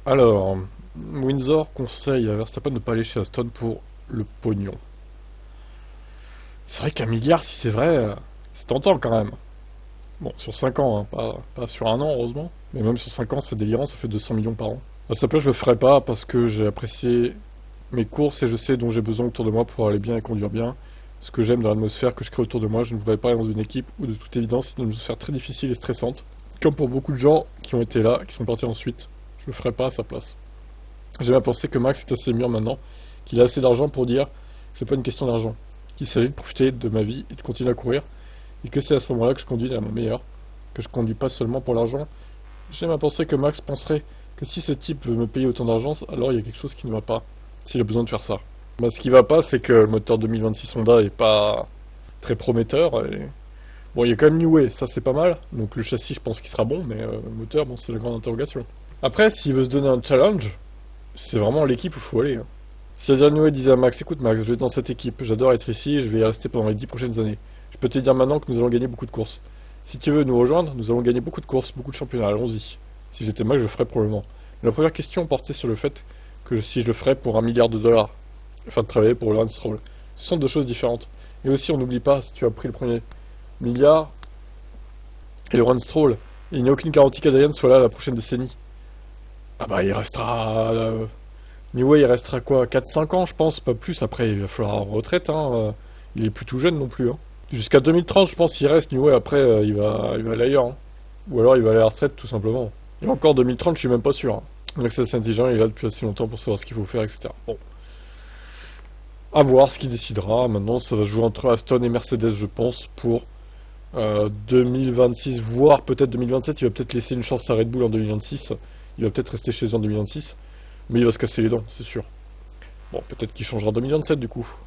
Alors, Windsor conseille à Verstappen de ne pas aller chez Aston pour le pognon. C'est vrai qu'un milliard, si c'est vrai, c'est tentant quand même. Bon, sur 5 ans, hein, pas sur un an, heureusement. Mais même sur 5 ans, c'est délirant, ça fait 200 millions par an. À sa place, je le ferai pas parce que j'ai apprécié mes courses et je sais dont j'ai besoin autour de moi pour aller bien et conduire bien. Ce que j'aime dans l'atmosphère que je crée autour de moi, je ne voudrais pas aller dans une équipe où de toute évidence c'est une atmosphère très difficile et stressante. Comme pour beaucoup de gens qui ont été là, qui sont partis ensuite. Je le ferai pas à sa place. J'ai bien pensé que Max est assez mûr maintenant, qu'il a assez d'argent pour dire que c'est pas une question d'argent, qu'il s'agit de profiter de ma vie et de continuer à courir, et que c'est à ce moment-là que je conduis à mon meilleur, que je conduis pas seulement pour l'argent. J'ai bien pensé que Max penserait que si ce type veut me payer autant d'argent, alors il y a quelque chose qui ne va pas, s'il a besoin de faire ça. Bah, ce qui va pas, c'est que le moteur 2026 Honda est pas très prometteur. Et... Bon, il y a quand même New Way, ça c'est pas mal. Donc le châssis, je pense qu'il sera bon, mais le moteur, bon, c'est la grande interrogation. Après, s'il veut se donner un challenge, c'est vraiment l'équipe où il faut aller, hein. Si Adrian Newey disait à Max, écoute Max, je vais être dans cette équipe, j'adore être ici, je vais y rester pendant les 10 prochaines années. Je peux te dire maintenant que nous allons gagner beaucoup de courses. Si tu veux nous rejoindre, nous allons gagner beaucoup de courses, beaucoup de championnats, allons-y. Si j'étais Max, je le ferais probablement. Mais la première question portait sur le fait que si je le ferais pour 1 milliard de dollars, afin de travailler pour Lance Stroll. Ce sont deux choses différentes. Et aussi, on n'oublie pas, si tu as pris le premier milliard et le Lance Stroll, il n'y a aucune garantie qu'Adrian soit là la prochaine décennie. Ah bah il restera... Newey, il restera quoi 4-5 ans, je pense, pas plus. Après, il va falloir en retraite, hein. Il est plus tout jeune non plus, hein. Jusqu'à 2030, je pense, il reste Newey. Après, il va aller ailleurs, hein. Ou alors, il va aller à la retraite, tout simplement. Et encore 2030, je suis même pas sûr, hein. L'accès assez intelligent, il est là depuis assez longtemps pour savoir ce qu'il faut faire, etc. Bon, à voir ce qu'il décidera. Maintenant, ça va se jouer entre Aston et Mercedes, je pense, pour 2026, voire peut-être 2027. Il va peut-être laisser une chance à Red Bull en 2026. Il va peut-être rester chez eux en 2026. Mais il va se casser les dents, c'est sûr. Bon, peut-être qu'il changera en 2027 du coup.